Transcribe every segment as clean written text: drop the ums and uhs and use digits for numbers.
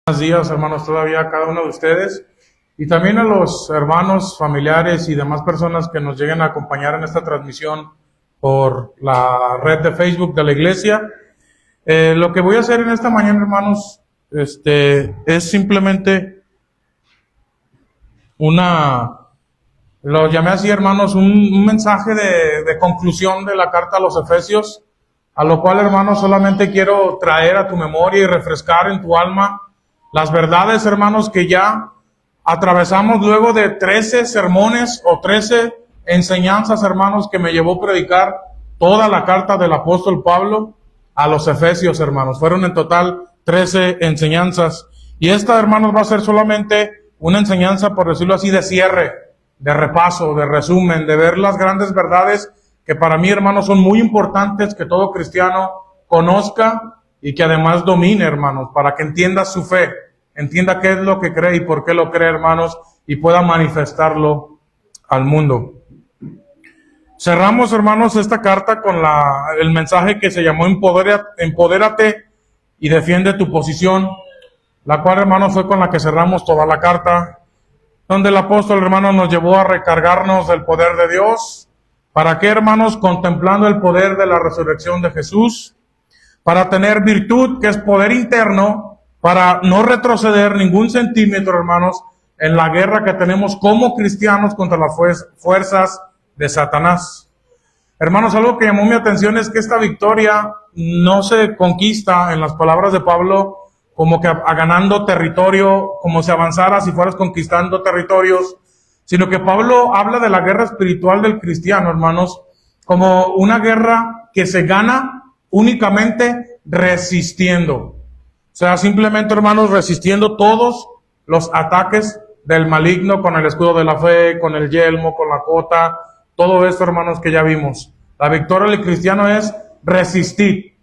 Buenos días, hermanos, todavía a cada uno de ustedes y también a los hermanos, familiares y demás personas que nos lleguen a acompañar en esta transmisión por la red de Facebook de la iglesia. Lo que voy a hacer en esta mañana, hermanos, es simplemente lo llamé así, hermanos, un mensaje de conclusión de la carta a los Efesios, a lo cual, hermanos, solamente quiero traer a tu memoria y refrescar en tu alma las verdades, hermanos, que ya atravesamos luego de 13 sermones o 13 enseñanzas, hermanos, que me llevó a predicar toda la carta del apóstol Pablo a los Efesios, hermanos. Fueron en total 13 enseñanzas. Y esta, hermanos, va a ser solamente una enseñanza, por decirlo así, de cierre, de repaso, de resumen, de ver las grandes verdades que para mí, hermanos, son muy importantes que todo cristiano conozca y que además domine, hermanos, para que entienda su fe, entienda qué es lo que cree y por qué lo cree, hermanos, y pueda manifestarlo al mundo. Cerramos, hermanos, esta carta con el mensaje que se llamó Empodérate y defiende tu posición, la cual, hermanos, fue con la que cerramos toda la carta, donde el apóstol, hermanos, nos llevó a recargarnos del poder de Dios. ¿Para qué, hermanos? Contemplando el poder de la resurrección de Jesús, para tener virtud, que es poder interno, para no retroceder ningún centímetro, hermanos, en la guerra que tenemos como cristianos contra las fuerzas de Satanás. Hermanos, algo que llamó mi atención es que esta victoria no se conquista, en las palabras de Pablo, como que ganando territorio, como si avanzaras y fueras conquistando territorios, sino que Pablo habla de la guerra espiritual del cristiano, hermanos, como una guerra que se gana únicamente resistiendo. O sea, simplemente, hermanos, resistiendo todos los ataques del maligno con el escudo de la fe, con el yelmo, con la cota, todo esto, hermanos, que ya vimos. La victoria del cristiano es resistir,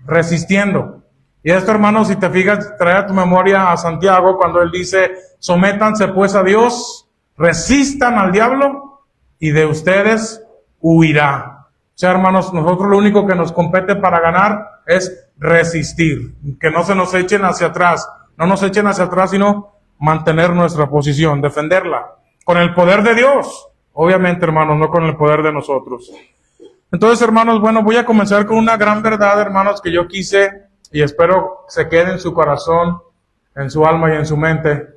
resistiendo. Y esto, hermanos, si te fijas, trae a tu memoria a Santiago cuando él dice, sométanse pues a Dios, resistan al diablo y de ustedes huirá. O sea, hermanos, nosotros lo único que nos compete para ganar es resistir, que no se nos echen hacia atrás, no nos echen hacia atrás, sino mantener nuestra posición, defenderla, con el poder de Dios, obviamente, hermanos, no con el poder de nosotros. Entonces, hermanos, bueno, voy a comenzar con una gran verdad, hermanos, que yo quise y espero se quede en su corazón, en su alma y en su mente.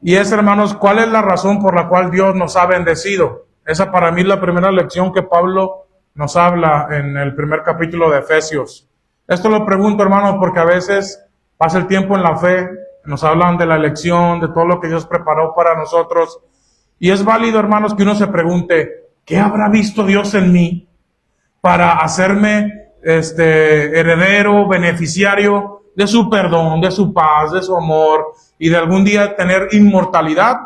Y es, hermanos, ¿cuál es la razón por la cual Dios nos ha bendecido? Esa para mí es la primera lección que Pablo nos habla en el primer capítulo de Efesios. Esto lo pregunto, hermanos, porque a veces pasa el tiempo en la fe, nos hablan de la elección, de todo lo que Dios preparó para nosotros. Y es válido, hermanos, que uno se pregunte, ¿qué habrá visto Dios en mí para hacerme heredero, beneficiario de su perdón, de su paz, de su amor y de algún día tener inmortalidad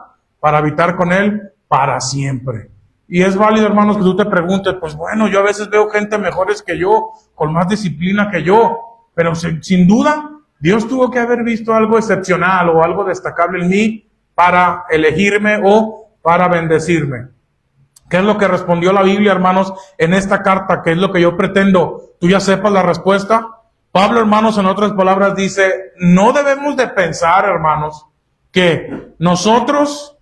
para habitar con Él para siempre? Y es válido, hermanos, que tú te preguntes, pues bueno, yo a veces veo gente mejores que yo, con más disciplina que yo, pero sin duda, Dios tuvo que haber visto algo excepcional o algo destacable en mí para elegirme o para bendecirme. ¿Qué es lo que respondió la Biblia, hermanos, en esta carta? ¿Qué es lo que yo pretendo? ¿Tú ya sepas la respuesta? Pablo, hermanos, en otras palabras dice, no debemos de pensar, hermanos, que nosotros,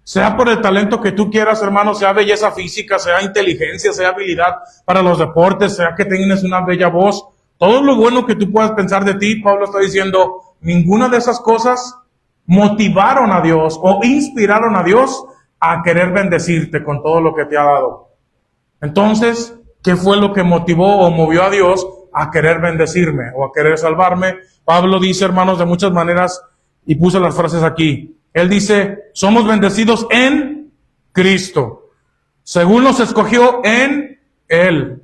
sea por el talento que tú quieras, hermano, sea belleza física, sea inteligencia, sea habilidad para los deportes, sea que tengas una bella voz, todo lo bueno que tú puedas pensar de ti, Pablo está diciendo, ninguna de esas cosas motivaron a Dios o inspiraron a Dios a querer bendecirte con todo lo que te ha dado. Entonces, ¿qué fue lo que motivó o movió a Dios a querer bendecirme o a querer salvarme? Pablo dice, hermanos, de muchas maneras, y puse las frases aquí. Él dice, somos bendecidos en Cristo, según nos escogió en Él,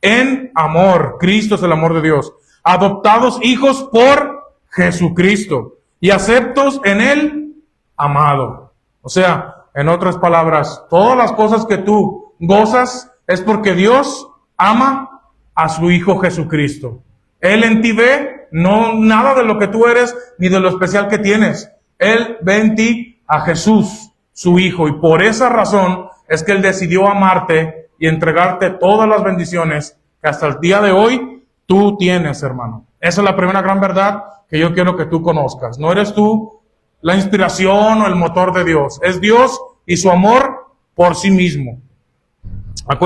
en amor. Cristo es el amor de Dios. Adoptados hijos por Jesucristo y aceptos en Él, amado. O sea, en otras palabras, todas las cosas que tú gozas es porque Dios ama a su Hijo Jesucristo. Él en ti ve, no nada de lo que tú eres ni de lo especial que tienes. Él ve en ti a Jesús, su Hijo, y por esa razón es que Él decidió amarte y entregarte todas las bendiciones que hasta el día de hoy tú tienes, hermano. Esa es la primera gran verdad que yo quiero que tú conozcas. No eres tú la inspiración o el motor de Dios. Es Dios y su amor por sí mismo.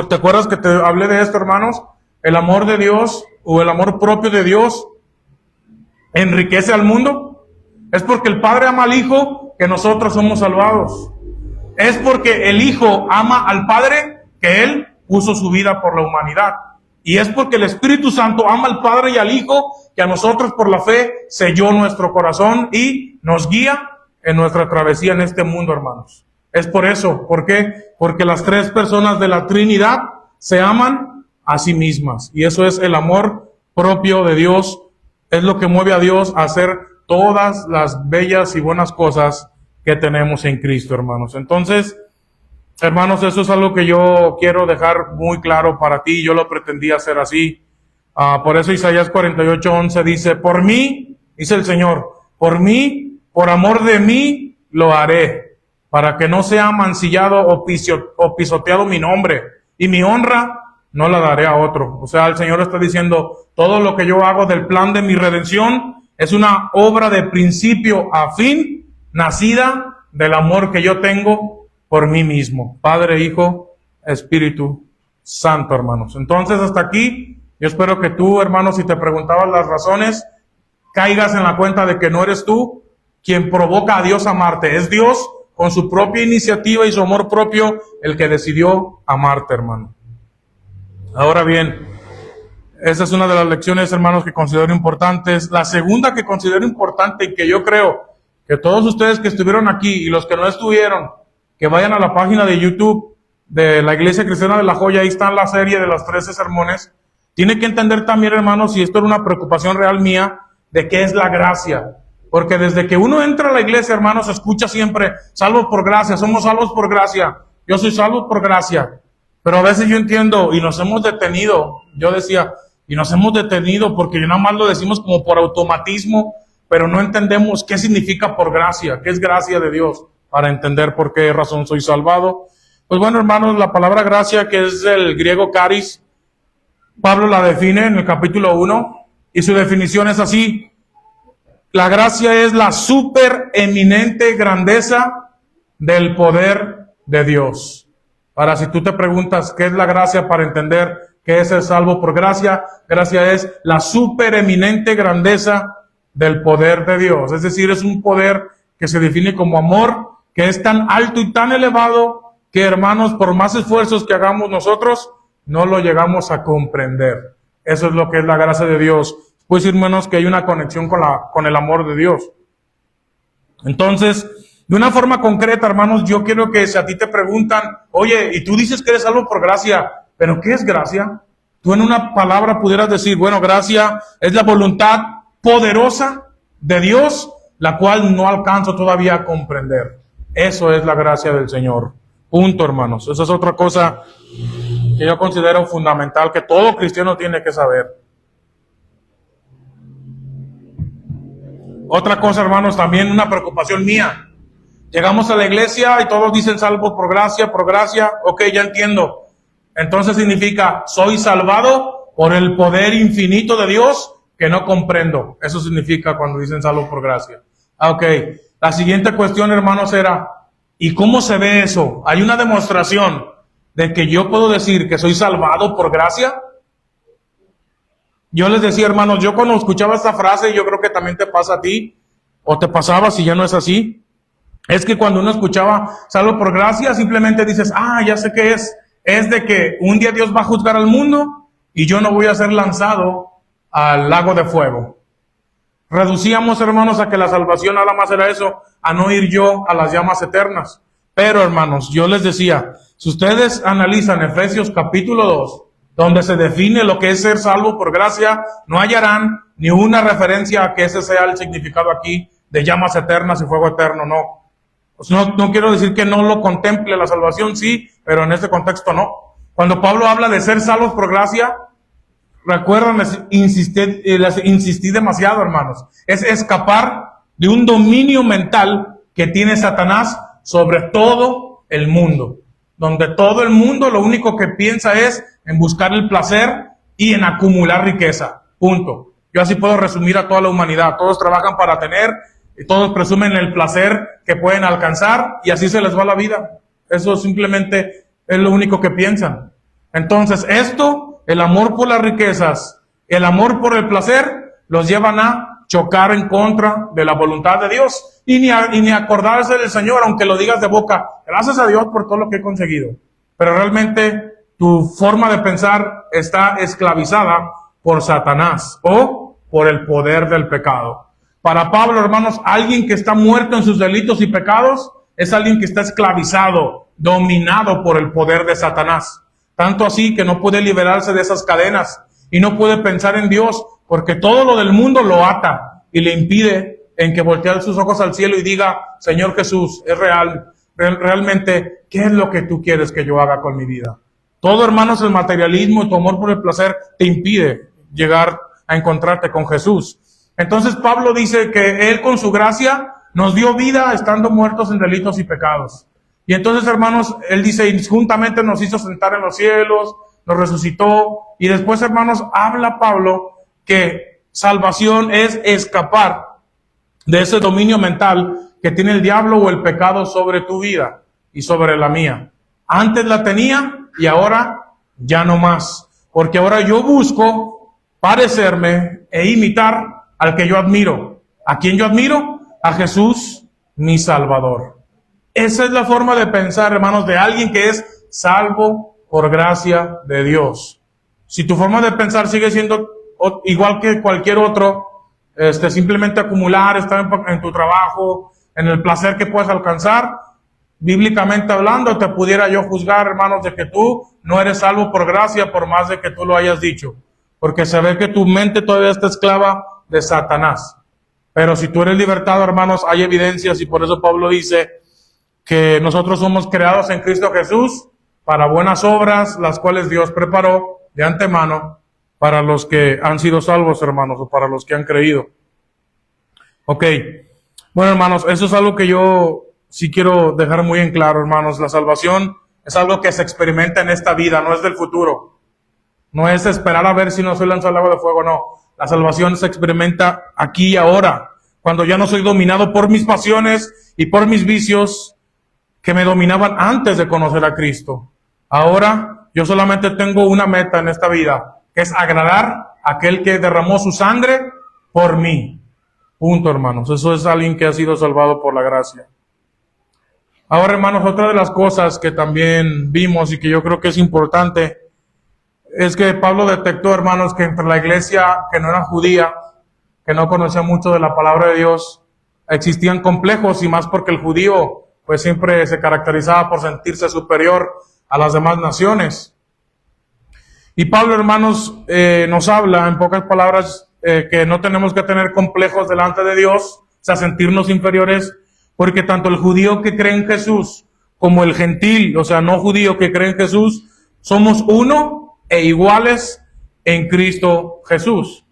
¿Te acuerdas que te hablé de esto, hermanos? El amor de Dios o el amor propio de Dios enriquece al mundo. Es porque el Padre ama al Hijo que nosotros somos salvados. Es porque el Hijo ama al Padre que Él puso su vida por la humanidad. Y es porque el Espíritu Santo ama al Padre y al Hijo que a nosotros por la fe selló nuestro corazón y nos guía en nuestra travesía en este mundo, hermanos. Es por eso. ¿Por qué? Porque las tres personas de la Trinidad se aman a sí mismas. Y eso es el amor propio de Dios. Es lo que mueve a Dios a hacer todas las bellas y buenas cosas que tenemos en Cristo, hermanos. Entonces, hermanos, eso es algo que yo quiero dejar muy claro para ti. Yo lo pretendía hacer así. Por eso Isaías 48:11 dice, por mí, dice el Señor, por mí, por amor de mí, lo haré, para que no sea mancillado o pisoteado mi nombre, y mi honra no la daré a otro. O sea, el Señor está diciendo, todo lo que yo hago del plan de mi redención es una obra de principio a fin, nacida del amor que yo tengo por mí mismo. Padre, Hijo, Espíritu Santo, hermanos. Entonces, hasta aquí, yo espero que tú, hermanos, si te preguntabas las razones, caigas en la cuenta de que no eres tú quien provoca a Dios a amarte. Es Dios, con su propia iniciativa y su amor propio, el que decidió amarte, hermano. Ahora bien, esa es una de las lecciones, hermanos, que considero importantes. La segunda que considero importante y que yo creo que todos ustedes que estuvieron aquí y los que no estuvieron, que vayan a la página de YouTube de la Iglesia Cristiana de La Joya, ahí está la serie de los 13 sermones. Tiene que entender también, hermanos, y esto era una preocupación real mía, de qué es la gracia. Porque desde que uno entra a la iglesia, hermanos, escucha siempre, salvos por gracia, somos salvos por gracia, yo soy salvo por gracia. Pero a veces yo entiendo, y nos hemos detenido, yo decía, y nos hemos detenido porque nada más lo decimos como por automatismo, pero no entendemos qué significa por gracia, qué es gracia de Dios, para entender por qué razón soy salvado. Pues bueno, hermanos, la palabra gracia, que es del griego charis, Pablo la define en el capítulo 1, y su definición es así: la gracia es la supereminente grandeza del poder de Dios. Ahora, si tú te preguntas qué es la gracia para entender qué es el salvo por gracia, gracia es la supereminente grandeza del poder de Dios. Es decir, es un poder que se define como amor, que es tan alto y tan elevado que, hermanos, por más esfuerzos que hagamos nosotros, no lo llegamos a comprender. Eso es lo que es la gracia de Dios. Puede decir, hermanos, que hay una conexión con el amor de Dios. Entonces, de una forma concreta, hermanos, yo quiero que si a ti te preguntan, oye, y tú dices que eres salvo por gracia, ¿pero qué es gracia? Tú en una palabra pudieras decir, bueno, gracia es la voluntad poderosa de Dios, la cual no alcanzo todavía a comprender. Eso es la gracia del Señor. Punto, hermanos. Esa es otra cosa que yo considero fundamental, que todo cristiano tiene que saber. Otra cosa, hermanos, también una preocupación mía. Llegamos a la iglesia y todos dicen salvo por gracia, ok, ya entiendo. Entonces significa, soy salvado por el poder infinito de Dios que no comprendo. Eso significa cuando dicen salvo por gracia. Ok, la siguiente cuestión, hermanos, era, ¿y cómo se ve eso? ¿Hay una demostración de que yo puedo decir que soy salvado por gracia? Yo les decía, hermanos, yo cuando escuchaba esta frase, yo creo que también te pasa a ti, o te pasaba si ya no es así, es que cuando uno escuchaba salvo por gracia, simplemente dices, ya sé qué es de que un día Dios va a juzgar al mundo y yo no voy a ser lanzado al lago de fuego. Reducíamos, hermanos, a que la salvación nada más era eso, a no ir yo a las llamas eternas. Pero, hermanos, yo les decía, si ustedes analizan Efesios capítulo 2, donde se define lo que es ser salvo por gracia, no hallarán ni una referencia a que ese sea el significado aquí de llamas eternas y fuego eterno, no. Pues no quiero decir que no lo contemple la salvación, sí, pero en este contexto no. Cuando Pablo habla de ser salvos por gracia, recuerdan, insistí demasiado, hermanos. Es escapar de un dominio mental que tiene Satanás sobre todo el mundo. donde todo el mundo lo único que piensa es en buscar el placer y en acumular riqueza. Punto. Yo así puedo resumir a toda la humanidad. Todos trabajan para tener y todos presumen el placer que pueden alcanzar y así se les va la vida. Eso simplemente es lo único que piensan. Entonces esto, el amor por las riquezas, el amor por el placer, los llevan a chocar en contra de la voluntad de Dios y ni acordarse del Señor, aunque lo digas de boca, gracias a Dios por todo lo que he conseguido. Pero realmente tu forma de pensar está esclavizada por Satanás o por el poder del pecado. Para Pablo, hermanos, alguien que está muerto en sus delitos y pecados es alguien que está esclavizado, dominado por el poder de Satanás. Tanto así que no puede liberarse de esas cadenas y no puede pensar en Dios porque todo lo del mundo lo ata y le impide en que voltee sus ojos al cielo y diga, Señor Jesús, es real, realmente, ¿qué es lo que tú quieres que yo haga con mi vida? Todo, hermanos, el materialismo y tu amor por el placer te impide llegar a encontrarte con Jesús. Entonces Pablo dice que Él con su gracia nos dio vida estando muertos en delitos y pecados. Y entonces, hermanos, Él dice, y juntamente nos hizo sentar en los cielos, nos resucitó. Y después, hermanos, habla Pablo que salvación es escapar de ese dominio mental que tiene el diablo o el pecado sobre tu vida y sobre la mía. Antes la tenía y ahora ya no más. Porque ahora yo busco parecerme e imitar al que yo admiro. ¿A quién yo admiro? A Jesús, mi Salvador. Esa es la forma de pensar, hermanos, de alguien que es salvo por gracia de Dios. Si tu forma de pensar sigue siendo igual que cualquier otro, simplemente acumular, estar en tu trabajo, en el placer que puedes alcanzar, bíblicamente hablando, te pudiera yo juzgar, hermanos, de que tú no eres salvo por gracia, por más de que tú lo hayas dicho. Porque se ve que tu mente todavía está esclava de Satanás. Pero si tú eres libertado, hermanos, hay evidencias y por eso Pablo dice que nosotros somos creados en Cristo Jesús para buenas obras, las cuales Dios preparó de antemano para los que han sido salvos, hermanos, o para los que han creído. Ok. Bueno, hermanos, eso es algo que yo sí quiero dejar muy en claro, hermanos. La salvación es algo que se experimenta en esta vida, no es del futuro. No es esperar a ver si no soy lanzado al lago de fuego, no. La salvación se experimenta aquí y ahora, cuando ya no soy dominado por mis pasiones y por mis vicios que me dominaban antes de conocer a Cristo. Ahora yo solamente tengo una meta en esta vida, que es agradar a aquel que derramó su sangre por mí. Punto, hermanos. Eso es alguien que ha sido salvado por la gracia. Ahora, hermanos, otra de las cosas que también vimos y que yo creo que es importante es que Pablo detectó, hermanos, que entre la iglesia que no era judía, que no conocía mucho de la palabra de Dios, existían complejos, y más porque el judío pues siempre se caracterizaba por sentirse superior a las demás naciones. Y Pablo, hermanos, nos habla en pocas palabras que no tenemos que tener complejos delante de Dios, o sea, sentirnos inferiores, porque tanto el judío que cree en Jesús como el gentil, o sea, no judío que cree en Jesús, somos uno e iguales en Cristo Jesús.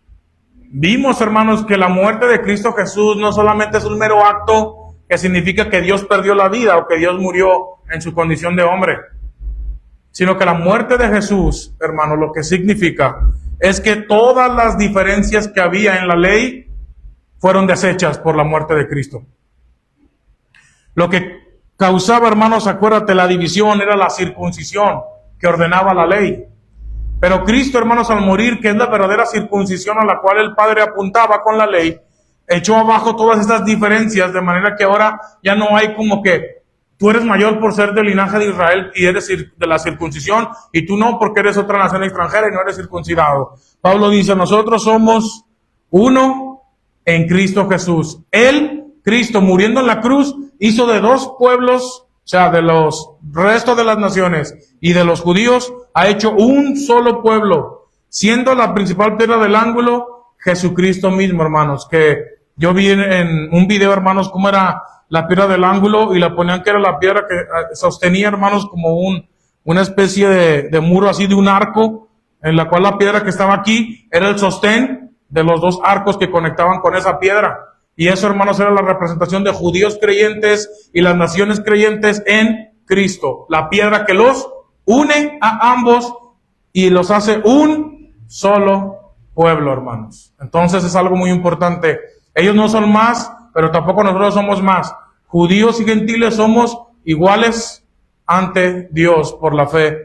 Vimos, hermanos, que la muerte de Cristo Jesús no solamente es un mero acto que significa que Dios perdió la vida o que Dios murió en su condición de hombre, sino que la muerte de Jesús, hermanos, lo que significa es que todas las diferencias que había en la ley fueron deshechas por la muerte de Cristo. Lo que causaba, hermanos, acuérdate, la división era la circuncisión que ordenaba la ley. Pero Cristo, hermanos, al morir, que es la verdadera circuncisión a la cual el Padre apuntaba con la ley, echó abajo todas estas diferencias, de manera que ahora ya no hay como que tú eres mayor por ser del linaje de Israel y eres de la circuncisión, y tú no porque eres otra nación extranjera y no eres circuncidado. Pablo dice, nosotros somos uno en Cristo Jesús. Él, Cristo, muriendo en la cruz, hizo de dos pueblos, o sea, de los restos de las naciones y de los judíos, ha hecho un solo pueblo, siendo la principal piedra del ángulo Jesucristo mismo, hermanos. Que yo vi en un video, hermanos, cómo era la piedra del ángulo, y la ponían que era la piedra que sostenía, hermanos, como una especie de muro así, de un arco, en la cual la piedra que estaba aquí era el sostén de los dos arcos que conectaban con esa piedra. Y eso, hermanos, era la representación de judíos creyentes y las naciones creyentes en Cristo, la piedra que los une a ambos y los hace un solo pueblo, hermanos. Entonces es algo muy importante. Ellos no son más, pero tampoco nosotros somos más. Judíos y gentiles somos iguales ante Dios por la fe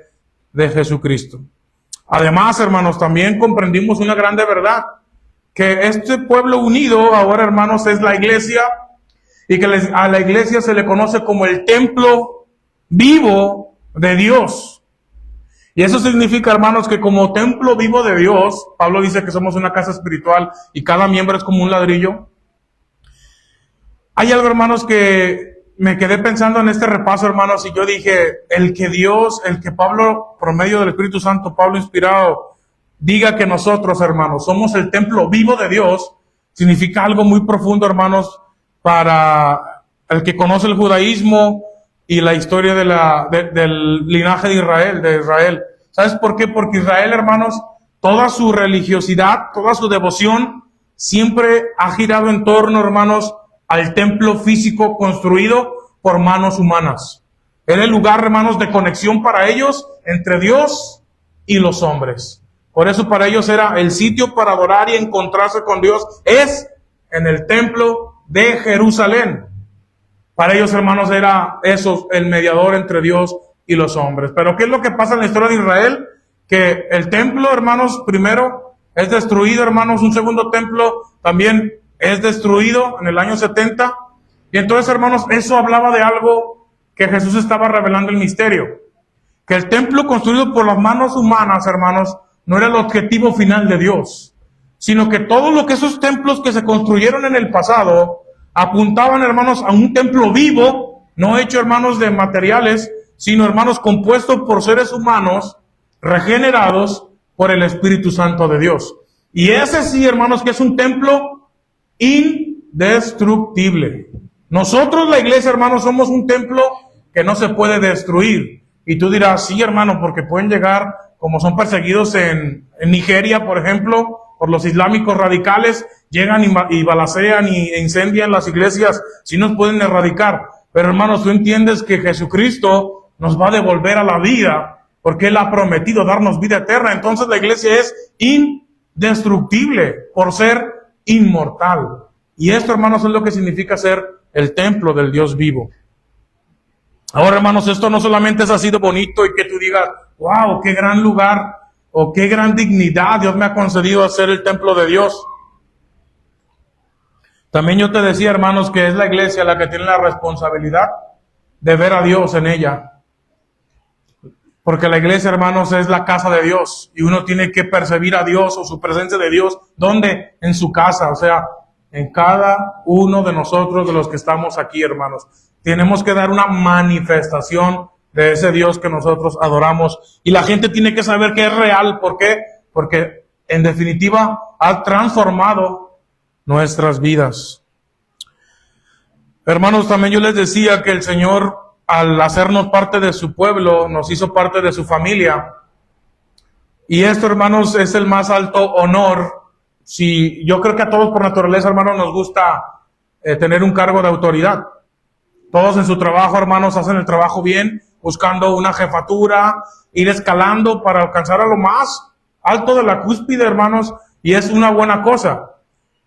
de Jesucristo. Además, hermanos, también comprendimos una grande verdad, que este pueblo unido ahora, hermanos, es la iglesia, y que a la iglesia se le conoce como el templo vivo de Dios. Y eso significa, hermanos, que como templo vivo de Dios, Pablo dice que somos una casa espiritual y cada miembro es como un ladrillo. Hay algo, hermanos, que me quedé pensando en este repaso, hermanos, y yo dije, el que Pablo, por medio del Espíritu Santo, Pablo inspirado, diga que nosotros, hermanos, somos el templo vivo de Dios, significa algo muy profundo, hermanos, para el que conoce el judaísmo y la historia del linaje de Israel. ¿Sabes por qué? Porque Israel, hermanos, toda su religiosidad, toda su devoción, siempre ha girado en torno, hermanos, al templo físico construido por manos humanas. Era el lugar, hermanos, de conexión para ellos entre Dios y los hombres. Por eso para ellos era el sitio para adorar y encontrarse con Dios, es en el templo de Jerusalén. Para ellos, hermanos, era eso, el mediador entre Dios y los hombres. Pero ¿qué es lo que pasa en la historia de Israel? Que el templo, hermanos, primero es destruido, hermanos. Un segundo templo también es destruido en el año 70. Y entonces, hermanos, eso hablaba de algo que Jesús estaba revelando el misterio. Que el templo construido por las manos humanas, hermanos, no era el objetivo final de Dios, sino que todo lo que esos templos que se construyeron en el pasado apuntaban, hermanos, a un templo vivo, no hecho, hermanos, de materiales, sino, hermanos, compuesto por seres humanos regenerados por el Espíritu Santo de Dios. Y ese sí, hermanos, que es un templo indestructible. Nosotros, la iglesia, hermanos, somos un templo que no se puede destruir. Y tú dirás, sí, hermano, porque pueden llegar, como son perseguidos en Nigeria, por ejemplo, por los islámicos radicales, llegan y balacean e incendian las iglesias, sí nos pueden erradicar. Pero, hermanos, tú entiendes que Jesucristo nos va a devolver a la vida, porque Él ha prometido darnos vida eterna. Entonces la iglesia es indestructible por ser inmortal. Y esto, hermanos, es lo que significa ser el templo del Dios vivo. Ahora, hermanos, esto no solamente es así de bonito y que tú digas, wow, qué gran lugar o qué gran dignidad Dios me ha concedido a ser el templo de Dios. También yo te decía, hermanos, que es la iglesia la que tiene la responsabilidad de ver a Dios en ella. Porque la iglesia, hermanos, es la casa de Dios y uno tiene que percibir a Dios o su presencia de Dios. ¿Dónde? En su casa, o sea, en cada uno de nosotros, de los que estamos aquí, hermanos. Tenemos que dar una manifestación de ese Dios que nosotros adoramos. Y la gente tiene que saber que es real. ¿Por qué? Porque, en definitiva, ha transformado nuestras vidas. Hermanos, también yo les decía que el Señor, al hacernos parte de su pueblo, nos hizo parte de su familia. Y esto, hermanos, es el más alto honor. Si yo creo que a todos por naturaleza, hermanos, nos gusta tener un cargo de autoridad. Todos en su trabajo, hermanos, hacen el trabajo bien, buscando una jefatura, ir escalando para alcanzar a lo más alto de la cúspide, hermanos, y es una buena cosa.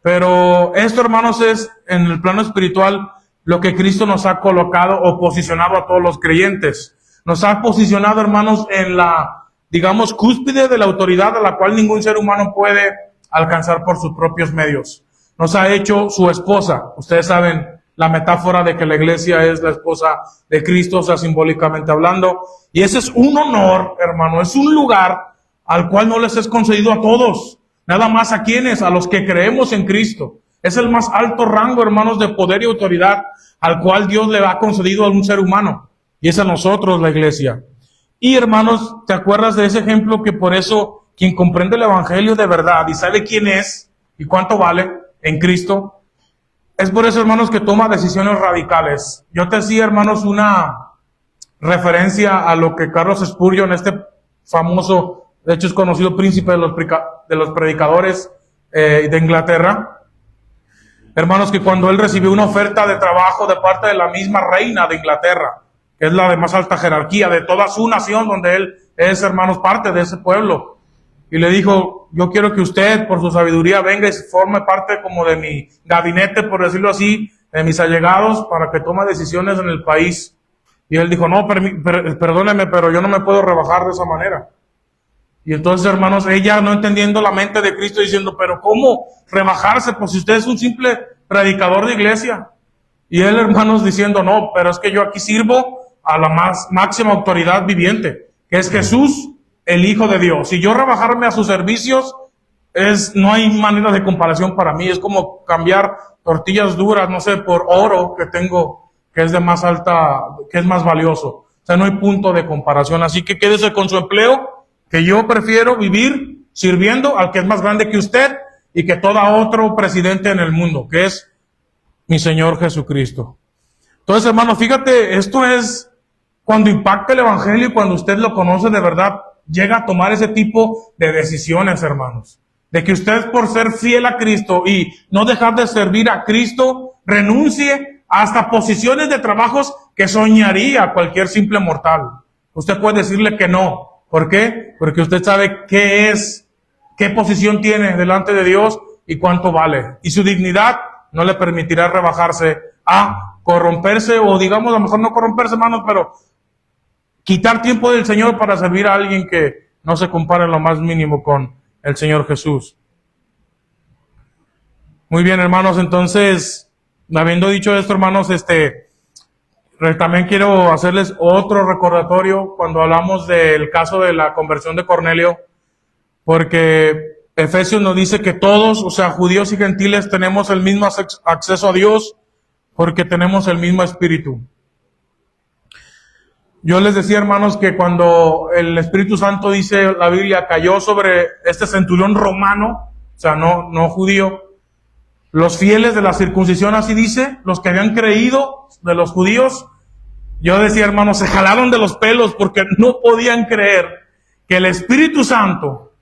Pero esto, hermanos, es en el plano espiritual lo que Cristo nos ha colocado o posicionado a todos los creyentes. Nos ha posicionado, hermanos, en la, digamos, cúspide de la autoridad a la cual ningún ser humano puede alcanzar por sus propios medios. Nos ha hecho su esposa. Ustedes saben la metáfora de que la iglesia es la esposa de Cristo, o sea, simbólicamente hablando. Y ese es un honor, hermano, es un lugar al cual no les es concedido a todos. Nada más a quienes, a los que creemos en Cristo. Es el más alto rango, hermanos, de poder y autoridad al cual Dios le ha concedido a un ser humano. Y es a nosotros, la iglesia. Y, hermanos, ¿te acuerdas de ese ejemplo que por eso quien comprende el evangelio de verdad y sabe quién es y cuánto vale en Cristo, es por eso, hermanos, que toma decisiones radicales? Yo te decía, hermanos, una referencia a lo que Carlos Spurgeon, este famoso, de hecho es conocido príncipe de los predicadores de Inglaterra, hermanos, que cuando él recibió una oferta de trabajo de parte de la misma reina de Inglaterra, que es la de más alta jerarquía de toda su nación, donde él es, hermanos, parte de ese pueblo. Y le dijo, yo quiero que usted, por su sabiduría, venga y forme parte como de mi gabinete, por decirlo así, de mis allegados, para que tome decisiones en el país. Y él dijo, no, perdóneme, pero yo no me puedo rebajar de esa manera. Y entonces, hermanos, ella no entendiendo la mente de Cristo, diciendo, pero ¿cómo rebajarse? Pues si usted es un simple predicador de iglesia. Y él, hermanos, diciendo, no, pero es que yo aquí sirvo a la máxima autoridad viviente, que es Jesús, el Hijo de Dios. Si yo rebajarme a sus servicios, no hay manera de comparación para mí. Es como cambiar tortillas duras, no sé, por oro que tengo, que es de más alta, que es más valioso. O sea, no hay punto de comparación. Así que quédese con su empleo, que yo prefiero vivir sirviendo al que es más grande que usted y que todo otro presidente en el mundo, que es mi Señor Jesucristo. Entonces, hermanos, fíjate, esto es cuando impacta el Evangelio y cuando usted lo conoce de verdad, llega a tomar ese tipo de decisiones, hermanos. De que usted, por ser fiel a Cristo y no dejar de servir a Cristo, renuncie hasta posiciones de trabajos que soñaría cualquier simple mortal. Usted puede decirle que no. ¿Por qué? Porque usted sabe qué posición tiene delante de Dios y cuánto vale. Y su dignidad no le permitirá rebajarse a corromperse, o digamos, a lo mejor no corromperse, hermanos, pero quitar tiempo del Señor para servir a alguien que no se compara en lo más mínimo con el Señor Jesús. Muy bien, hermanos, entonces, habiendo dicho esto, hermanos, también quiero hacerles otro recordatorio cuando hablamos del caso de la conversión de Cornelio, porque Efesios nos dice que todos, o sea, judíos y gentiles, tenemos el mismo acceso a Dios porque tenemos el mismo espíritu. Yo les decía, hermanos, que cuando el Espíritu Santo, dice la Biblia, cayó sobre este centurión romano, o sea, no judío, los fieles de la circuncisión, así dice, los que habían creído de los judíos, yo decía, hermanos, se jalaron de los pelos porque no podían creer que el Espíritu Santo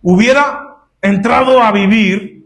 hubiera entrado a vivir,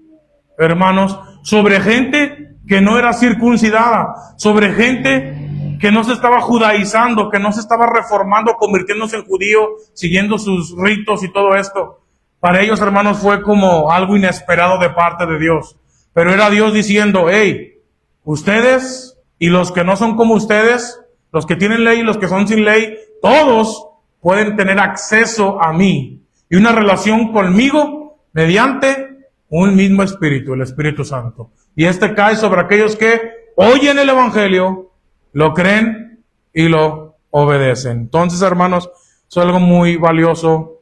hermanos, sobre gente que no era circuncidada, sobre gente que no se estaba judaizando, que no se estaba reformando, convirtiéndose en judío, siguiendo sus ritos y todo esto. Para ellos, hermanos, fue como algo inesperado de parte de Dios. Pero era Dios diciendo, hey, ustedes y los que no son como ustedes, los que tienen ley y los que son sin ley, todos pueden tener acceso a mí y una relación conmigo mediante un mismo espíritu, el Espíritu Santo. Y cae sobre aquellos que oyen el Evangelio, lo creen y lo obedecen. Entonces, hermanos, es algo muy valioso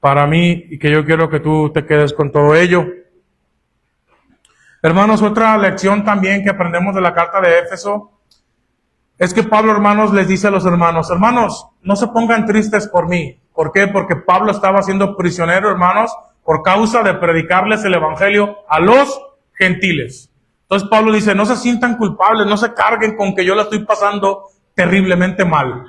para mí y que yo quiero que tú te quedes con todo ello. Hermanos, otra lección también que aprendemos de la carta de Éfeso es que Pablo, hermanos, les dice a los hermanos, no se pongan tristes por mí. ¿Por qué? Porque Pablo estaba siendo prisionero, hermanos, por causa de predicarles el Evangelio a los gentiles. Entonces Pablo dice, no se sientan culpables, no se carguen con que yo la estoy pasando terriblemente mal,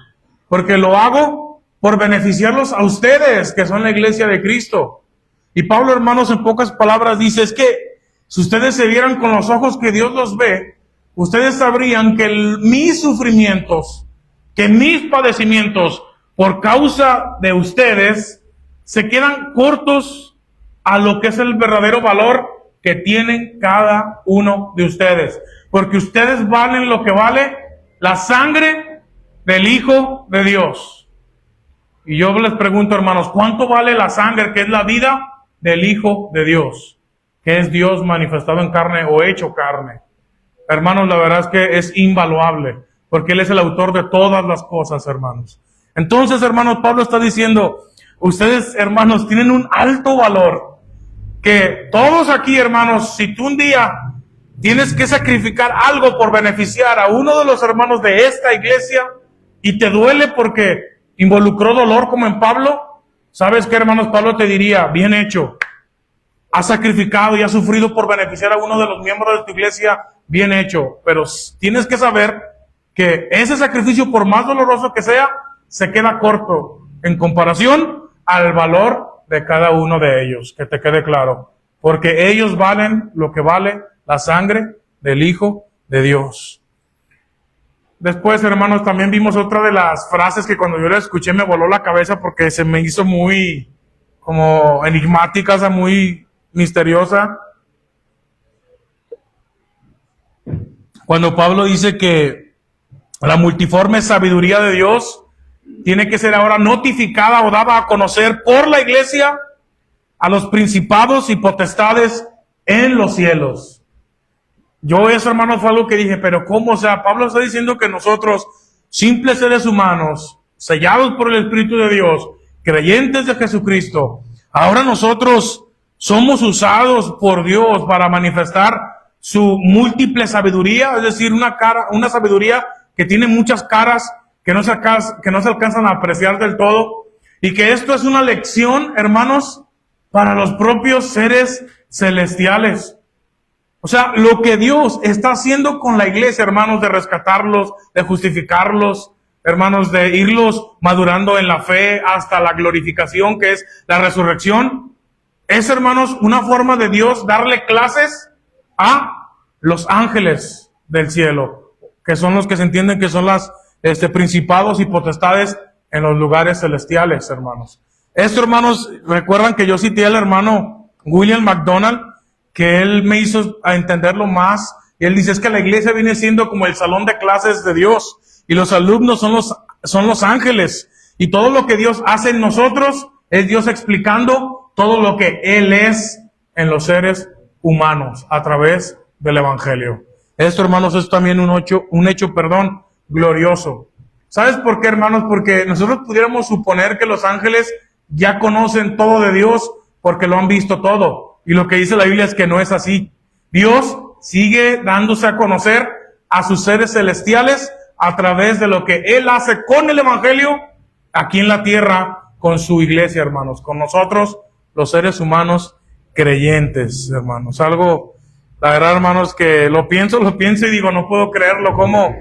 porque lo hago por beneficiarlos a ustedes, que son la iglesia de Cristo. Y Pablo, hermanos, en pocas palabras dice, es que si ustedes se vieran con los ojos que Dios los ve, ustedes sabrían que mis sufrimientos, que mis padecimientos por causa de ustedes, se quedan cortos a lo que es el verdadero valor que tienen cada uno de ustedes. Porque ustedes valen lo que vale la sangre del Hijo de Dios. Y yo les pregunto, hermanos, ¿cuánto vale la sangre que es la vida del Hijo de Dios? Que es Dios manifestado en carne o hecho carne. Hermanos, la verdad es que es invaluable, porque Él es el autor de todas las cosas, hermanos. Entonces, hermanos, Pablo está diciendo, ustedes, hermanos, tienen un alto valor, que todos aquí, hermanos, si tú un día tienes que sacrificar algo por beneficiar a uno de los hermanos de esta iglesia, y te duele porque involucró dolor como en Pablo, ¿sabes qué, hermanos? Pablo te diría, bien hecho. Has sacrificado y has sufrido por beneficiar a uno de los miembros de tu iglesia, bien hecho. Pero tienes que saber que ese sacrificio, por más doloroso que sea, se queda corto en comparación al valor de cada uno de ellos, que te quede claro. Porque ellos valen lo que vale la sangre del Hijo de Dios. Después, hermanos, también vimos otra de las frases que cuando yo la escuché me voló la cabeza porque se me hizo muy como enigmática, o sea, muy misteriosa. Cuando Pablo dice que la multiforme sabiduría de Dios tiene que ser ahora notificada o dada a conocer por la iglesia a los principados y potestades en los cielos. Yo eso, hermano, fue algo que dije, pero ¿cómo? O sea, Pablo está diciendo que nosotros, simples seres humanos, sellados por el Espíritu de Dios, creyentes de Jesucristo, ahora nosotros somos usados por Dios para manifestar su múltiple sabiduría, es decir, una sabiduría que tiene muchas caras que no se alcanzan a apreciar del todo, y que esto es una lección, hermanos, para los propios seres celestiales. O sea, lo que Dios está haciendo con la iglesia, hermanos, de rescatarlos, de justificarlos, hermanos, de irlos madurando en la fe hasta la glorificación, que es la resurrección, es, hermanos, una forma de Dios darle clases a los ángeles del cielo, que son los que se entienden que son las principados y potestades en los lugares celestiales, hermanos. Esto, hermanos, recuerdan que yo cité al hermano William MacDonald, que él me hizo a entenderlo más, y él dice, es que la iglesia viene siendo como el salón de clases de Dios, y los alumnos son los ángeles, y todo lo que Dios hace en nosotros, es Dios explicando todo lo que Él es en los seres humanos, a través del Evangelio. Esto, hermanos, es también un hecho, glorioso. ¿Sabes por qué, hermanos? Porque nosotros pudiéramos suponer que los ángeles ya conocen todo de Dios, porque lo han visto todo. Y lo que dice la Biblia es que no es así. Dios sigue dándose a conocer a sus seres celestiales a través de lo que Él hace con el Evangelio aquí en la tierra, con su iglesia, hermanos, con nosotros, los seres humanos creyentes, hermanos. Algo, la verdad, hermanos, que lo pienso y digo, no puedo creerlo, cómo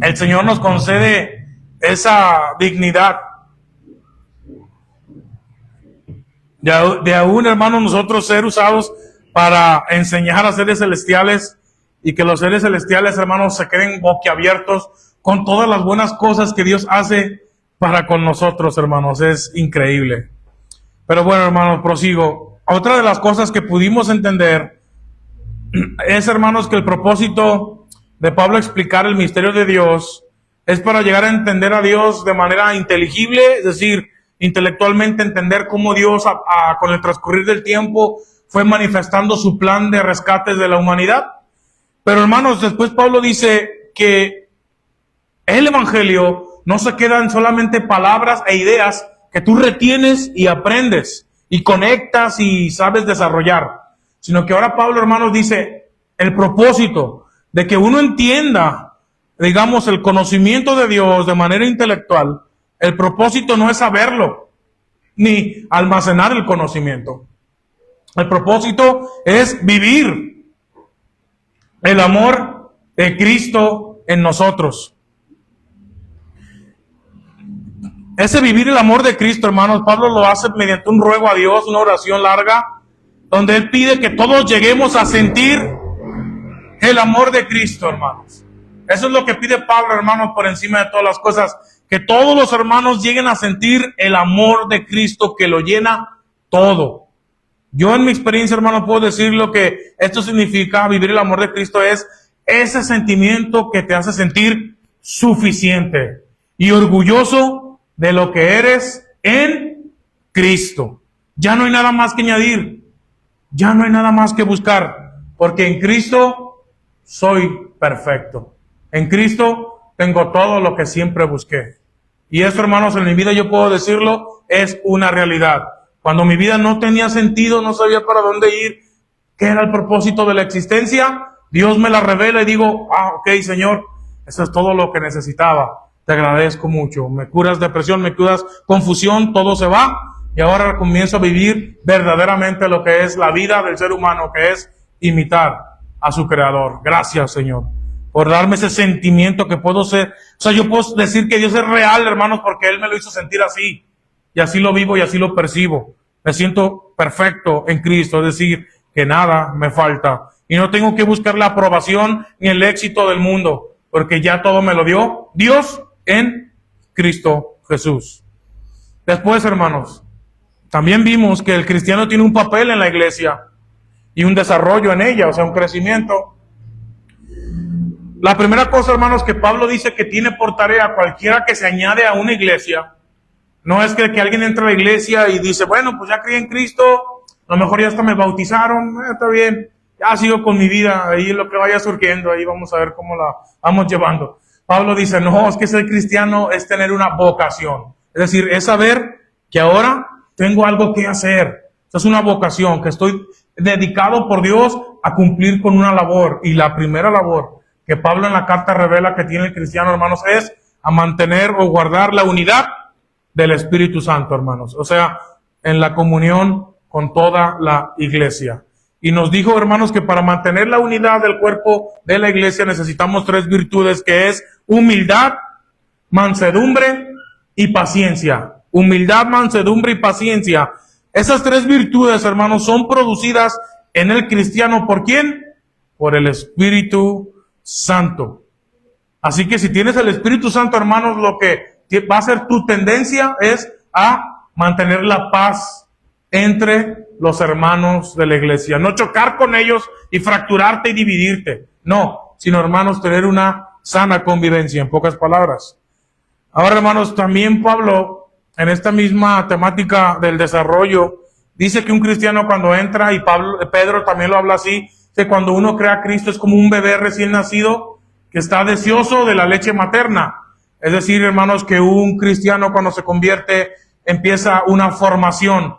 el Señor nos concede esa dignidad. De aún, hermanos, nosotros ser usados para enseñar a seres celestiales, y que los seres celestiales, hermanos, se queden boquiabiertos con todas las buenas cosas que Dios hace para con nosotros, hermanos. Es increíble. Pero bueno, hermanos, prosigo. Otra de las cosas que pudimos entender es, hermanos, que el propósito de Pablo explicar el misterio de Dios es para llegar a entender a Dios de manera inteligible, es decir, intelectualmente entender cómo Dios con el transcurrir del tiempo fue manifestando su plan de rescate de la humanidad. Pero, hermanos, después Pablo dice que el Evangelio no se queda en solamente palabras e ideas que tú retienes y aprendes y conectas y sabes desarrollar, sino que ahora Pablo, hermanos, dice el propósito de que uno entienda, digamos, el conocimiento de Dios de manera intelectual. El propósito no es saberlo, ni almacenar el conocimiento. El propósito es vivir el amor de Cristo en nosotros. Ese vivir el amor de Cristo, hermanos, Pablo lo hace mediante un ruego a Dios, una oración larga, donde él pide que todos lleguemos a sentir el amor de Cristo, hermanos. Eso es lo que pide Pablo, hermanos, por encima de todas las cosas. Que todos los hermanos lleguen a sentir el amor de Cristo que lo llena todo. Yo en mi experiencia, hermano, puedo decir lo que esto significa, vivir el amor de Cristo, es ese sentimiento que te hace sentir suficiente y orgulloso de lo que eres en Cristo. Ya no hay nada más que añadir, ya no hay nada más que buscar, porque en Cristo soy perfecto. En Cristo tengo todo lo que siempre busqué. Y esto, hermanos, en mi vida yo puedo decirlo, es una realidad. Cuando mi vida no tenía sentido, no sabía para dónde ir, qué era el propósito de la existencia, Dios me la revela y digo, ok, Señor, eso es todo lo que necesitaba. Te agradezco mucho. Me curas depresión, me curas confusión, todo se va. Y ahora comienzo a vivir verdaderamente lo que es la vida del ser humano, que es imitar a su Creador. Gracias, Señor, por darme ese sentimiento que puedo ser. O sea, yo puedo decir que Dios es real, hermanos, porque Él me lo hizo sentir así. Y así lo vivo y así lo percibo. Me siento perfecto en Cristo, es decir, que nada me falta. Y no tengo que buscar la aprobación ni el éxito del mundo. porque ya todo me lo dio Dios en Cristo Jesús. Después, hermanos, también vimos que el cristiano tiene un papel en la iglesia y un desarrollo en ella, o sea, un crecimiento. La primera cosa, hermanos, que Pablo dice que tiene por tarea cualquiera que se añade a una iglesia, no es que alguien entre a la iglesia y dice, bueno, pues ya creí en Cristo, a lo mejor ya hasta me bautizaron, está bien, ya sigo con mi vida, ahí lo que vaya surgiendo, ahí vamos a ver cómo la vamos llevando. Pablo dice, no, es que ser cristiano es tener una vocación, es decir, es saber que ahora tengo algo que hacer. Es una vocación, que estoy dedicado por Dios a cumplir con una labor, y la primera labor que Pablo en la carta revela que tiene el cristiano, hermanos, es a mantener o guardar la unidad del Espíritu Santo, hermanos. O sea, en la comunión con toda la iglesia. Y nos dijo, hermanos, que para mantener la unidad del cuerpo de la iglesia necesitamos 3 virtudes, que es humildad, mansedumbre y paciencia. Humildad, mansedumbre y paciencia. Esas 3 virtudes, hermanos, son producidas en el cristiano. ¿Por quién? Por el Espíritu Santo. Así que si tienes el Espíritu Santo, hermanos, lo que va a ser tu tendencia es a mantener la paz entre los hermanos de la iglesia. No chocar con ellos y fracturarte y dividirte. No, sino, hermanos, tener una sana convivencia, en pocas palabras. Ahora, hermanos, también Pablo, en esta misma temática del desarrollo, dice que un cristiano cuando entra, y Pedro también lo habla así, que cuando uno crea a Cristo es como un bebé recién nacido que está deseoso de la leche materna. Es decir, hermanos, que un cristiano cuando se convierte empieza una formación,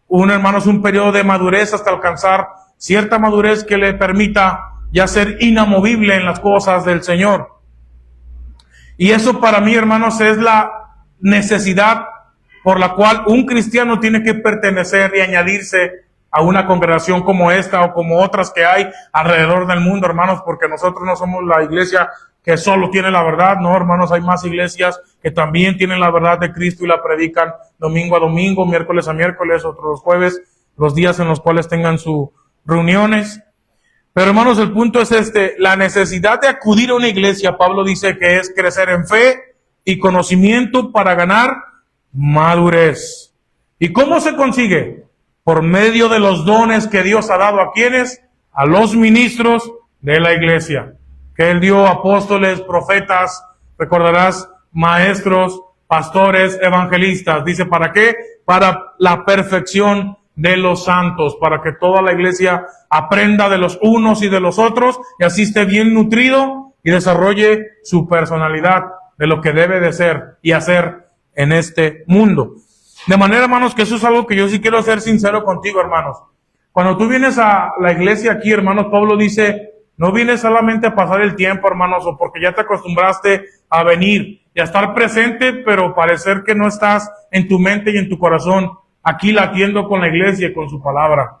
un periodo de madurez hasta alcanzar cierta madurez que le permita ya ser inamovible en las cosas del Señor. Y eso para mí, hermanos, es la necesidad por la cual un cristiano tiene que pertenecer y añadirse a una congregación como esta o como otras que hay alrededor del mundo, hermanos, porque nosotros no somos la iglesia que solo tiene la verdad, no, hermanos, hay más iglesias que también tienen la verdad de Cristo y la predican domingo a domingo, miércoles a miércoles, otros jueves, los días en los cuales tengan sus reuniones. Pero, hermanos, el punto es la necesidad de acudir a una iglesia. Pablo dice que es crecer en fe y conocimiento para ganar madurez. ¿Y cómo se consigue? Por medio de los dones que Dios ha dado a quienes, a los ministros de la iglesia, que Él dio apóstoles, profetas, recordarás, maestros, pastores, evangelistas. Dice, ¿para qué? Para la perfección de los santos, para que toda la iglesia aprenda de los unos y de los otros, y así esté bien nutrido y desarrolle su personalidad de lo que debe de ser y hacer en este mundo. De manera, hermanos, que eso es algo que yo sí quiero ser sincero contigo, hermanos. Cuando tú vienes a la iglesia aquí, hermanos, Pablo dice, no vienes solamente a pasar el tiempo, hermanos, o porque ya te acostumbraste a venir y a estar presente, pero parecer que no estás en tu mente y en tu corazón aquí latiendo con la iglesia y con su palabra.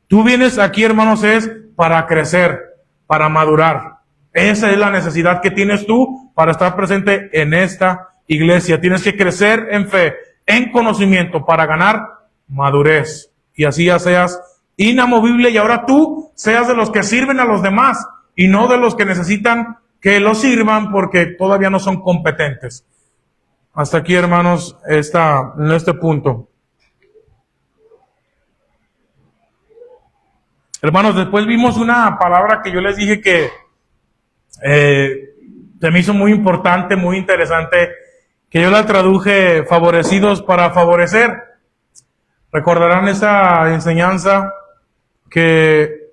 Tú vienes aquí, hermanos, es para crecer, para madurar. Esa es la necesidad que tienes tú para estar presente en esta iglesia. Tienes que crecer en fe, en conocimiento, para ganar madurez. Y así ya seas inamovible y ahora tú seas de los que sirven a los demás y no de los que necesitan que los sirvan porque todavía no son competentes. Hasta aquí, hermanos, en este punto. Hermanos, después vimos una palabra que yo les dije que se me hizo muy importante, muy interesante, que yo la traduje favorecidos para favorecer. Recordarán esa enseñanza que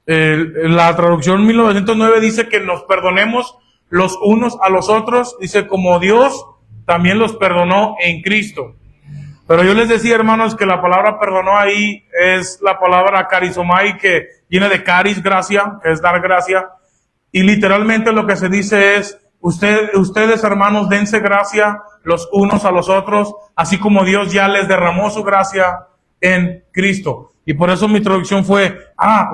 la traducción 1909 dice que nos perdonemos los unos a los otros, dice como Dios también los perdonó en Cristo. Pero yo les decía, hermanos, que la palabra perdonó ahí es la palabra carizomai, que viene de caris, gracia, que es dar gracia. Y literalmente lo que se dice es, ustedes, hermanos, dense gracia los unos a los otros, así como Dios ya les derramó su gracia en Cristo. Y por eso mi traducción fue,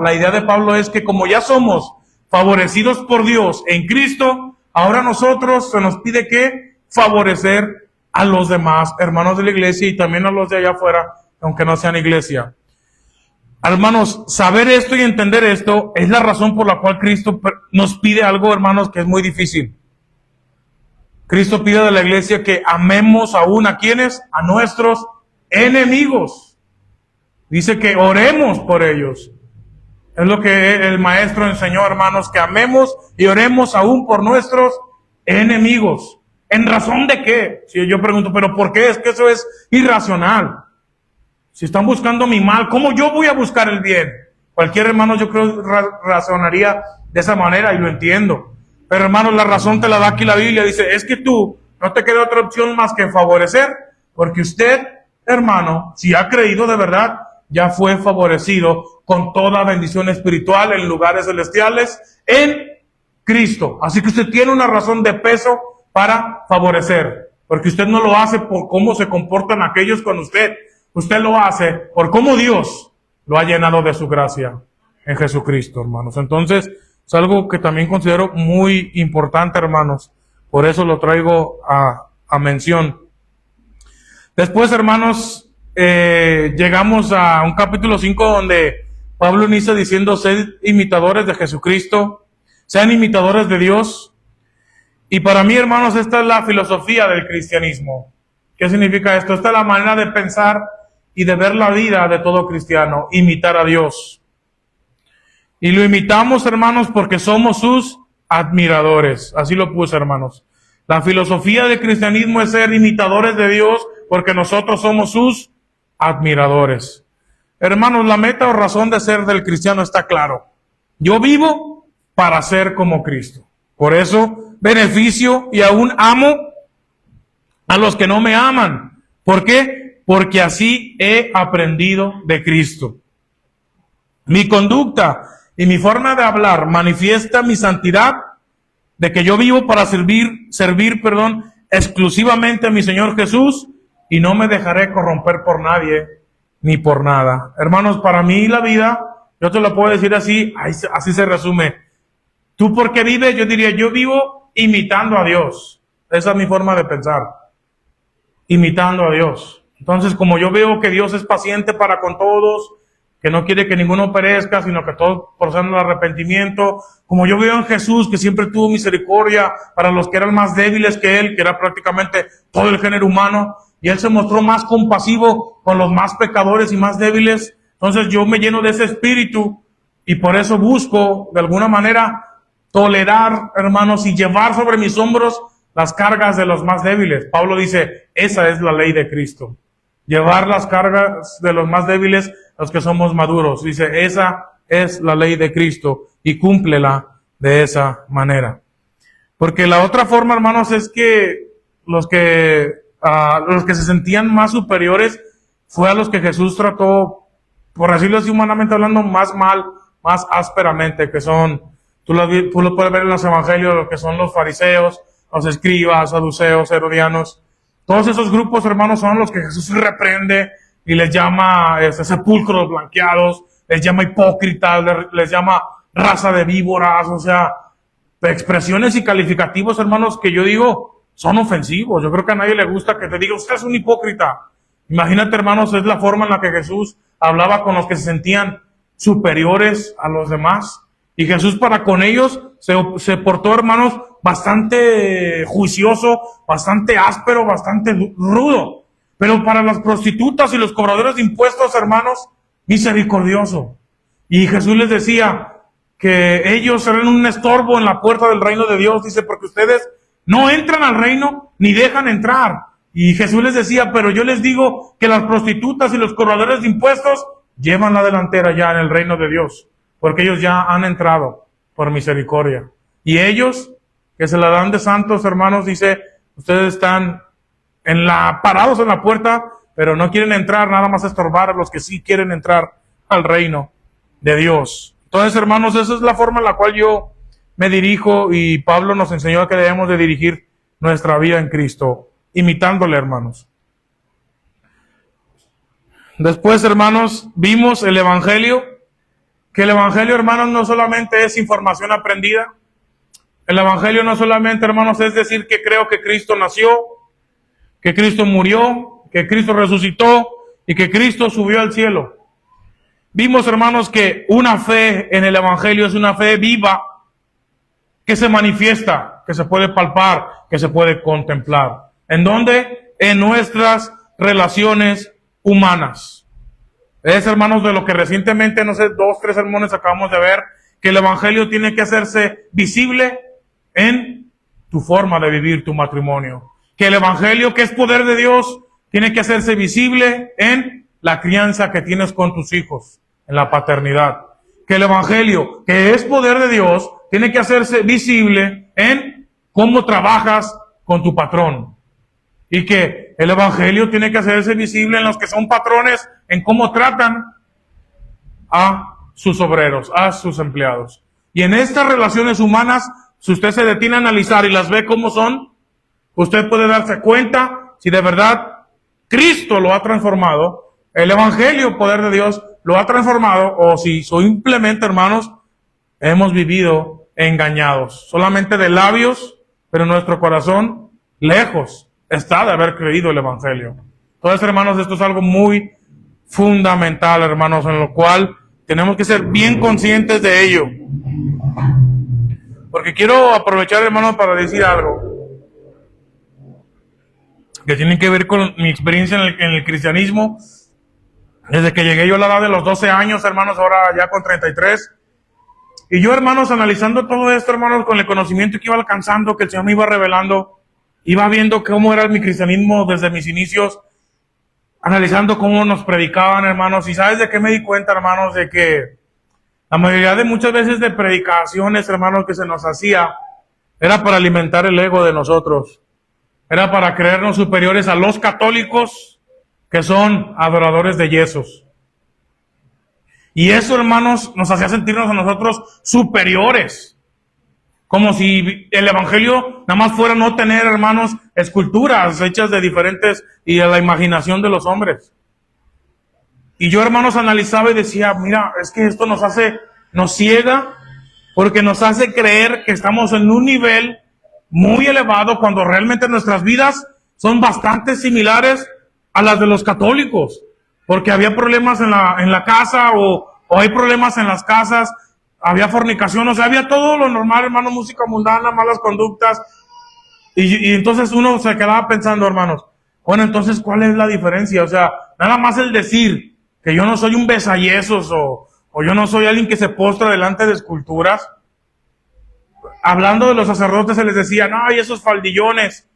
la idea de Pablo es que como ya somos favorecidos por Dios en Cristo, ahora nosotros se nos pide que favorecer a los demás hermanos de la iglesia y también a los de allá afuera, aunque no sean iglesia. Hermanos, saber esto y entender esto es la razón por la cual Cristo nos pide algo, hermanos, que es muy difícil. Cristo pide de la iglesia que amemos aún a quienes, a nuestros enemigos. Dice que oremos por ellos. Es lo que el maestro enseñó, hermanos, que amemos y oremos aún por nuestros enemigos. ¿En razón de qué? Si yo pregunto, ¿pero por qué? Es que eso es irracional. Si están buscando mi mal, ¿cómo yo voy a buscar el bien? Cualquier hermano yo creo razonaría de esa manera y lo entiendo. Pero hermanos, la razón te la da aquí la Biblia. Dice, es que tú no te queda otra opción más que favorecer, porque usted, hermano, si ha creído de verdad, ya fue favorecido con toda bendición espiritual en lugares celestiales en Cristo. Así que usted tiene una razón de peso para favorecer, porque usted no lo hace por cómo se comportan aquellos con usted. Usted lo hace por cómo Dios lo ha llenado de su gracia en Jesucristo, hermanos. Entonces, es algo que también considero muy importante, hermanos. Por eso lo traigo a mención. Después, hermanos, llegamos a un capítulo 5 donde Pablo inicia diciendo, sed imitadores de Jesucristo, sean imitadores de Dios. Y para mí, hermanos, esta es la filosofía del cristianismo. ¿Qué significa esto? Esta es la manera de pensar y de ver la vida de todo cristiano, imitar a Dios. Y lo imitamos, hermanos, porque somos sus admiradores. Así lo puse, hermanos. La filosofía del cristianismo es ser imitadores de Dios porque nosotros somos sus admiradores. Hermanos, la meta o razón de ser del cristiano está claro. Yo vivo para ser como Cristo. Por eso beneficio y aún amo a los que no me aman. ¿Por qué? Porque así he aprendido de Cristo. Mi conducta y mi forma de hablar manifiesta mi santidad, de que yo vivo para servir, exclusivamente a mi Señor Jesús y no me dejaré corromper por nadie ni por nada. Hermanos, para mí la vida, yo te lo puedo decir así, así se resume. ¿Tú por qué vives? Yo diría, yo vivo imitando a Dios. Esa es mi forma de pensar. Imitando a Dios. Entonces, como yo veo que Dios es paciente para con todos, que no quiere que ninguno perezca, sino que todos procedan al arrepentimiento, como yo veo en Jesús, que siempre tuvo misericordia para los que eran más débiles que Él, que era prácticamente todo el género humano, y Él se mostró más compasivo con los más pecadores y más débiles. Entonces yo me lleno de ese espíritu, y por eso busco, de alguna manera, tolerar, hermanos, y llevar sobre mis hombros las cargas de los más débiles. Pablo dice, esa es la ley de Cristo. Llevar las cargas de los más débiles, los que somos maduros. Dice, esa es la ley de Cristo y cúmplela de esa manera. Porque la otra forma, hermanos, es que los que se sentían más superiores fue a los que Jesús trató, por decirlo así humanamente hablando, más mal, más ásperamente, que son, tú lo puedes ver en los evangelios, lo que son los fariseos, los escribas, saduceos, herodianos. Todos esos grupos, hermanos, son los que Jesús reprende y les llama sepulcros blanqueados, les llama hipócritas, les llama raza de víboras, o sea, expresiones y calificativos, hermanos, que yo digo son ofensivos. Yo creo que a nadie le gusta que te diga, usted es un hipócrita. Imagínate, hermanos, es la forma en la que Jesús hablaba con los que se sentían superiores a los demás. Y Jesús para con ellos se portó, hermanos, bastante juicioso, bastante áspero, bastante rudo. Pero para las prostitutas y los cobradores de impuestos, hermanos, misericordioso. Y Jesús les decía que ellos eran un estorbo en la puerta del reino de Dios, dice, porque ustedes no entran al reino ni dejan entrar. Y Jesús les decía, pero yo les digo que las prostitutas y los cobradores de impuestos llevan la delantera ya en el reino de Dios, porque ellos ya han entrado por misericordia. Y ellos, que se la dan de santos, hermanos, dice, ustedes están parados en la puerta, pero no quieren entrar, nada más estorbar a los que sí quieren entrar al reino de Dios. Entonces, hermanos, esa es la forma en la cual yo me dirijo, y Pablo nos enseñó que debemos de dirigir nuestra vida en Cristo, imitándole, hermanos. Después, hermanos, vimos el Evangelio, que el Evangelio, hermanos, no solamente es información aprendida. El Evangelio no solamente, hermanos, es decir que creo que Cristo nació, que Cristo murió, que Cristo resucitó y que Cristo subió al cielo. Vimos, hermanos, que una fe en el Evangelio es una fe viva, que se manifiesta, que se puede palpar, que se puede contemplar. ¿En dónde? En nuestras relaciones humanas. Es, hermanos, de lo que recientemente, no sé, 2, 3 sermones acabamos de ver, que el Evangelio tiene que hacerse visible en tu forma de vivir tu matrimonio. Que el Evangelio, que es poder de Dios, tiene que hacerse visible en la crianza que tienes con tus hijos, en la paternidad. Que el Evangelio, que es poder de Dios, tiene que hacerse visible en cómo trabajas con tu patrón. Y que el Evangelio tiene que hacerse visible en los que son patrones, en cómo tratan a sus obreros, a sus empleados. Y en estas relaciones humanas, si usted se detiene a analizar y las ve como son, usted puede darse cuenta si de verdad Cristo lo ha transformado, el Evangelio, poder de Dios, lo ha transformado, o si simplemente, hermanos, hemos vivido engañados, solamente de labios, pero nuestro corazón lejos está de haber creído el Evangelio. Entonces, hermanos, esto es algo muy fundamental, hermanos, en lo cual tenemos que ser bien conscientes de ello. Porque quiero aprovechar, hermanos, para decir algo que tiene que ver con mi experiencia en el cristianismo. Desde que llegué yo a la edad de los 12 años, hermanos, ahora ya con 33. Y yo, hermanos, analizando todo esto, hermanos, con el conocimiento que iba alcanzando, que el Señor me iba revelando, iba viendo cómo era mi cristianismo desde mis inicios, analizando cómo nos predicaban, hermanos. Y ¿sabes de qué me di cuenta, hermanos? De que la mayoría de muchas veces de predicaciones, hermanos, que se nos hacía, era para alimentar el ego de nosotros. Era para creernos superiores a los católicos, que son adoradores de yesos. Y eso, hermanos, nos hacía sentirnos a nosotros superiores. Como si el Evangelio nada más fuera no tener, hermanos, esculturas hechas de diferentes y de la imaginación de los hombres. Y yo, hermanos, analizaba y decía, mira, es que esto nos ciega, porque nos hace creer que estamos en un nivel muy elevado cuando realmente nuestras vidas son bastante similares a las de los católicos. Porque había problemas en la casa o hay problemas en las casas, había fornicación, o sea, había todo lo normal, hermano, música mundana, malas conductas. Y entonces uno se quedaba pensando, hermanos, bueno, entonces, ¿cuál es la diferencia? O sea, nada más el decir que yo no soy un besayesos o yo no soy alguien que se postra delante de esculturas. Hablando de los sacerdotes se les decía, no, hay esos faldillones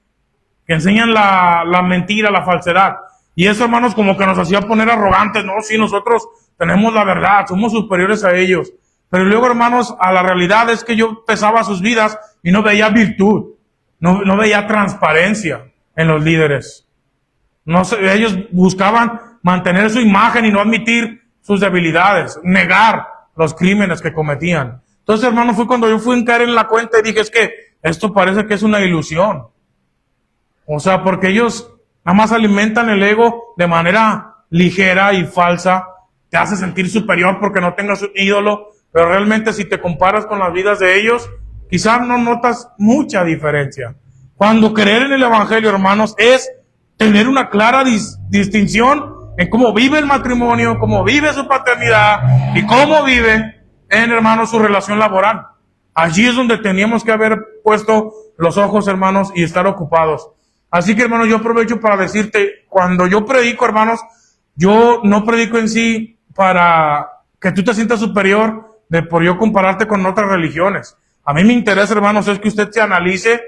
que enseñan la mentira, la falsedad. Y eso, hermanos, como que nos hacía poner arrogantes. No, sí, nosotros tenemos la verdad, somos superiores a ellos. Pero luego, hermanos, a la realidad es que yo pesaba sus vidas y no veía virtud, no veía transparencia en los líderes. No sé, ellos buscaban mantener su imagen y no admitir sus debilidades, negar los crímenes que cometían. Entonces, hermanos, fue cuando yo fui a caer en la cuenta y dije, es que esto parece que es una ilusión. O sea, porque ellos nada más alimentan el ego de manera ligera y falsa, te hace sentir superior porque no tengas un ídolo, pero realmente si te comparas con las vidas de ellos, quizás no notas mucha diferencia. Cuando creer en el Evangelio, hermanos, es tener una clara distinción en cómo vive el matrimonio, cómo vive su paternidad y cómo vive en, hermanos, su relación laboral. Allí es donde teníamos que haber puesto los ojos, hermanos, y estar ocupados. Así que, hermanos, yo aprovecho para decirte, cuando yo predico, hermanos, yo no predico en sí para que tú te sientas superior por yo compararte con otras religiones. A mí me interesa, hermanos, es que usted se analice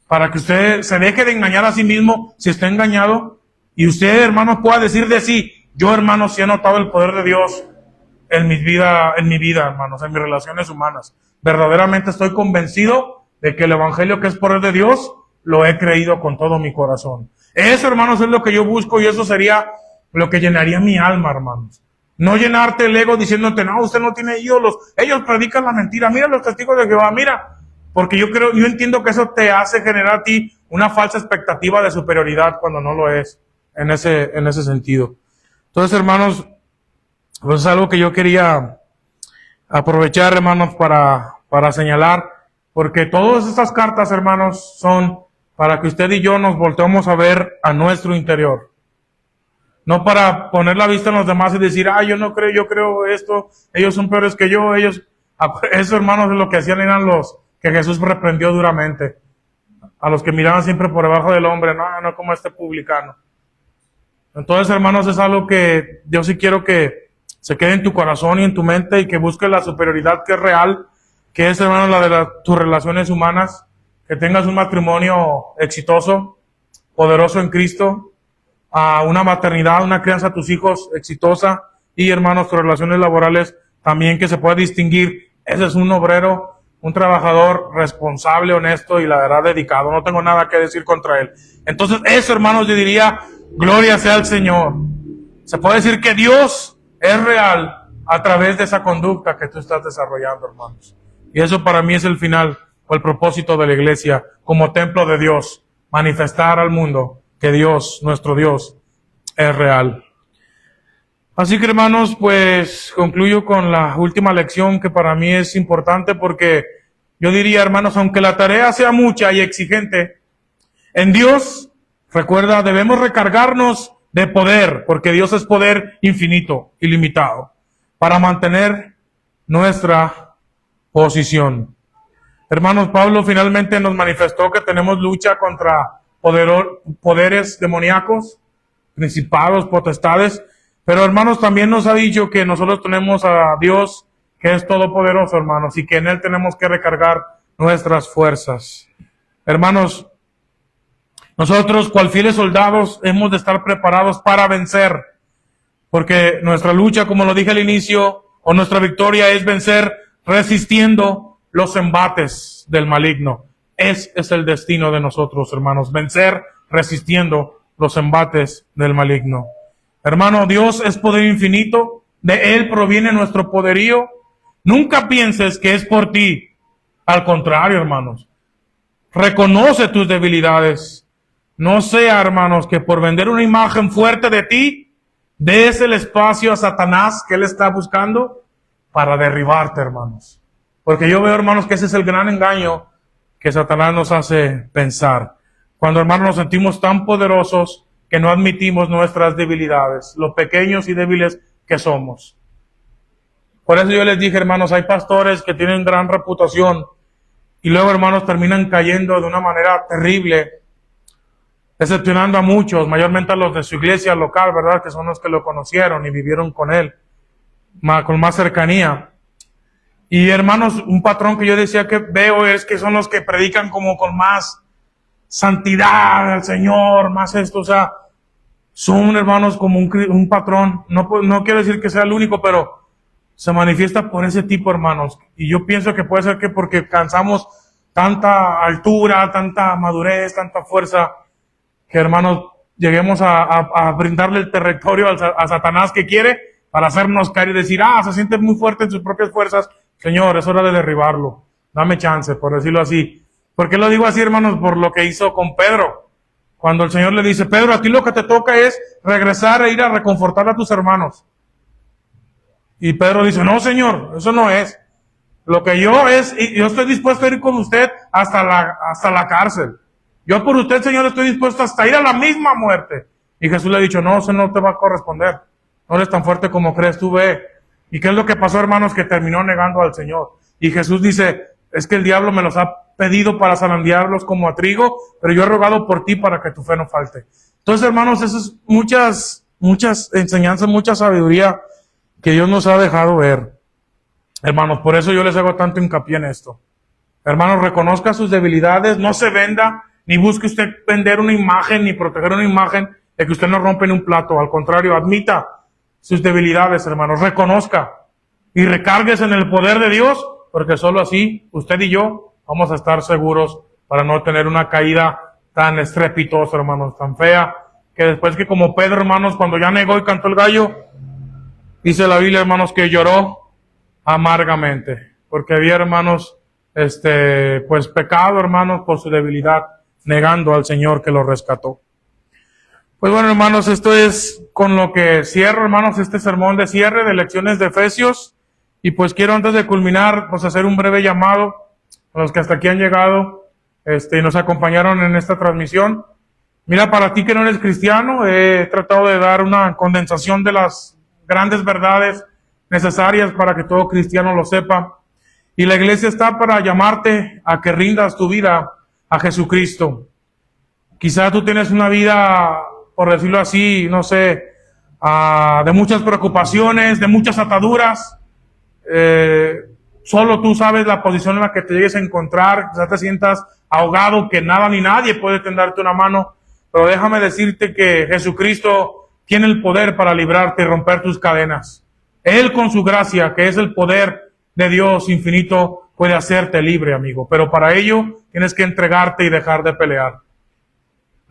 para que usted se deje de engañar a sí mismo si está engañado y usted, hermanos, pueda decir de sí, yo, hermanos, sí he notado el poder de Dios en mi vida, hermanos, en mis relaciones humanas. Verdaderamente estoy convencido de que el Evangelio, que es poder de Dios, lo he creído con todo mi corazón. Eso, hermanos, es lo que yo busco y eso sería lo que llenaría mi alma, hermanos. No llenarte el ego diciéndote, no, usted no tiene ídolos, ellos predican la mentira, mira los testigos de Jehová, mira. Porque yo entiendo que eso te hace generar a ti una falsa expectativa de superioridad cuando no lo es, en ese sentido. Entonces, hermanos, pues es algo que yo quería aprovechar, hermanos, para señalar, porque todas estas cartas, hermanos, son para que usted y yo nos volteemos a ver a nuestro interior. No para poner la vista en los demás y decir, yo no creo, yo creo esto, ellos son peores que yo, ellos... Eso, hermanos, es lo que hacían, eran los que Jesús reprendió duramente. A los que miraban siempre por debajo del hombre, no como este publicano. Entonces, hermanos, es algo que yo sí quiero que se quede en tu corazón y en tu mente y que busques la superioridad que es real, que es, hermanos, la de tus relaciones humanas, que tengas un matrimonio exitoso, poderoso en Cristo, a una maternidad, una crianza a tus hijos exitosa y, hermanos, tus relaciones laborales también que se pueda distinguir. Ese es un obrero, un trabajador responsable, honesto y la verdad dedicado. No tengo nada que decir contra él. Entonces, eso, hermanos, yo diría, gloria sea al Señor. Se puede decir que Dios es real a través de esa conducta que tú estás desarrollando, hermanos. Y eso para mí es el final o el propósito de la iglesia como templo de Dios. Manifestar al mundo que Dios, nuestro Dios, es real. Así que, hermanos, pues concluyo con la última lección que para mí es importante porque yo diría, hermanos, aunque la tarea sea mucha y exigente, en Dios, recuerda, debemos recargarnos de poder, porque Dios es poder infinito, ilimitado, para mantener nuestra posición. Hermanos, Pablo finalmente nos manifestó que tenemos lucha contra poderes demoníacos, principados, potestades, pero, hermanos, también nos ha dicho que nosotros tenemos a Dios que es todopoderoso, hermanos, y que en Él tenemos que recargar nuestras fuerzas. Hermanos, nosotros, cual fieles soldados, hemos de estar preparados para vencer, porque nuestra lucha, como lo dije al inicio, o nuestra victoria es vencer resistiendo los embates del maligno. Ese es el destino de nosotros, hermanos, vencer resistiendo los embates del maligno. Hermano, Dios es poder infinito, de Él proviene nuestro poderío. Nunca pienses que es por ti. Al contrario, hermanos, reconoce tus debilidades. No sea, hermanos, que por vender una imagen fuerte de ti, des el espacio a Satanás que Él está buscando para derribarte, hermanos. Porque yo veo, hermanos, que ese es el gran engaño que Satanás nos hace pensar. Cuando, hermanos, nos sentimos tan poderosos que no admitimos nuestras debilidades, lo pequeños y débiles que somos. Por eso yo les dije, hermanos, hay pastores que tienen gran reputación y luego, hermanos, terminan cayendo de una manera terrible, decepcionando a muchos, mayormente a los de su iglesia local, ¿verdad? Que son los que lo conocieron y vivieron con él, con más cercanía. Y, hermanos, un patrón que yo decía que veo es que son los que predican como con más santidad al Señor, más esto, o sea, son, hermanos, como un patrón. No quiero decir que sea el único, pero se manifiesta por ese tipo, hermanos. Y yo pienso que puede ser que porque cansamos tanta altura, tanta madurez, tanta fuerza, que, hermanos, lleguemos a brindarle el territorio a Satanás que quiere para hacernos caer y decir, se siente muy fuerte en sus propias fuerzas. Señor, es hora de derribarlo. Dame chance, por decirlo así. ¿Por qué lo digo así, hermanos? Por lo que hizo con Pedro. Cuando el Señor le dice, Pedro, a ti lo que te toca es regresar e ir a reconfortar a tus hermanos. Y Pedro dice, no, Señor, eso no es. Lo que yo estoy dispuesto a ir con usted hasta la cárcel. Yo por usted, Señor, estoy dispuesto hasta ir a la misma muerte. Y Jesús le ha dicho, no, eso no te va a corresponder. No eres tan fuerte como crees, tú ve. ¿Y qué es lo que pasó, hermanos? Que terminó negando al Señor. Y Jesús dice, es que el diablo me los ha pedido para zarandearlos como a trigo, pero yo he rogado por ti para que tu fe no falte. Entonces, hermanos, eso es muchas enseñanzas, mucha sabiduría que Dios nos ha dejado ver. Hermanos, por eso yo les hago tanto hincapié en esto. Hermanos, reconozca sus debilidades, no se venda, ni busque usted vender una imagen, ni proteger una imagen de que usted no rompe en un plato. Al contrario, admita sus debilidades, hermanos, reconozca y recárguese en el poder de Dios, porque solo así usted y yo vamos a estar seguros para no tener una caída tan estrepitosa, hermanos, tan fea, que después que como Pedro, hermanos, cuando ya negó y cantó el gallo, dice la Biblia, hermanos, que lloró amargamente, porque había, hermanos, pues pecado, hermanos, por su debilidad, negando al Señor que lo rescató. Pues bueno, hermanos, esto es con lo que cierro, hermanos, este sermón de cierre de lecciones de Efesios. Y pues quiero, antes de culminar, pues hacer un breve llamado a los que hasta aquí han llegado y nos acompañaron en esta transmisión. Mira, para ti que no eres cristiano, he tratado de dar una condensación de las grandes verdades necesarias para que todo cristiano lo sepa. Y la iglesia está para llamarte a que rindas tu vida a Jesucristo. Quizá tú tienes una vida, por decirlo así, no sé, de muchas preocupaciones, de muchas ataduras. Solo tú sabes la posición en la que te llegues a encontrar. Quizá te sientas ahogado, que nada ni nadie puede tenderte una mano. Pero déjame decirte que Jesucristo tiene el poder para librarte y romper tus cadenas. Él con su gracia, que es el poder de Dios infinito, puede hacerte libre, amigo. Pero para ello tienes que entregarte y dejar de pelear.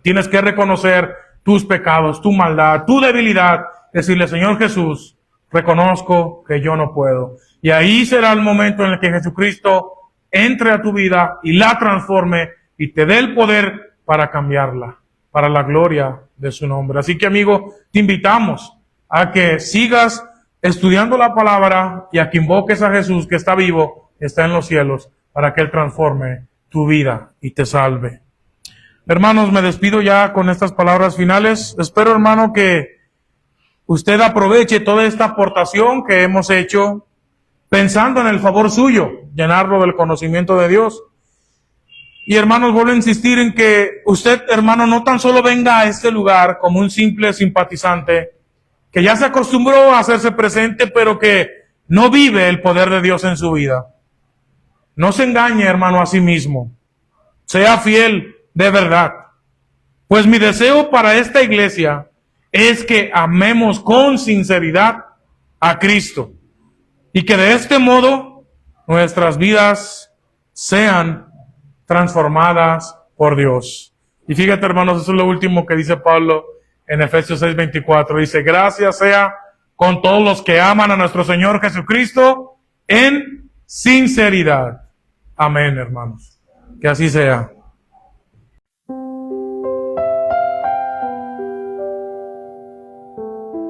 Tienes que reconocer tus pecados, tu maldad, tu debilidad. Decirle, Señor Jesús, reconozco que yo no puedo. Y ahí será el momento en el que Jesucristo entre a tu vida y la transforme y te dé el poder para cambiarla, para la gloria de su nombre. Así que, amigo, te invitamos a que sigas estudiando la palabra y a que invoques a Jesús, que está vivo, está en los cielos, para que Él transforme tu vida y te salve. Hermanos, me despido ya con estas palabras finales. Espero, hermano, que usted aproveche toda esta aportación que hemos hecho pensando en el favor suyo, llenarlo del conocimiento de Dios. Y hermanos, vuelvo a insistir en que usted, hermano, no tan solo venga a este lugar como un simple simpatizante que ya se acostumbró a hacerse presente, pero que no vive el poder de Dios en su vida. No se engañe, hermano, a sí mismo. Sea fiel de verdad. Pues mi deseo para esta iglesia es que amemos con sinceridad a Cristo y que de este modo nuestras vidas sean transformadas por Dios. Y fíjate, hermanos, eso es lo último que dice Pablo en Efesios 6:24. Dice, gracias sea con todos los que aman a nuestro Señor Jesucristo en sinceridad. Amén, hermanos. Que así sea.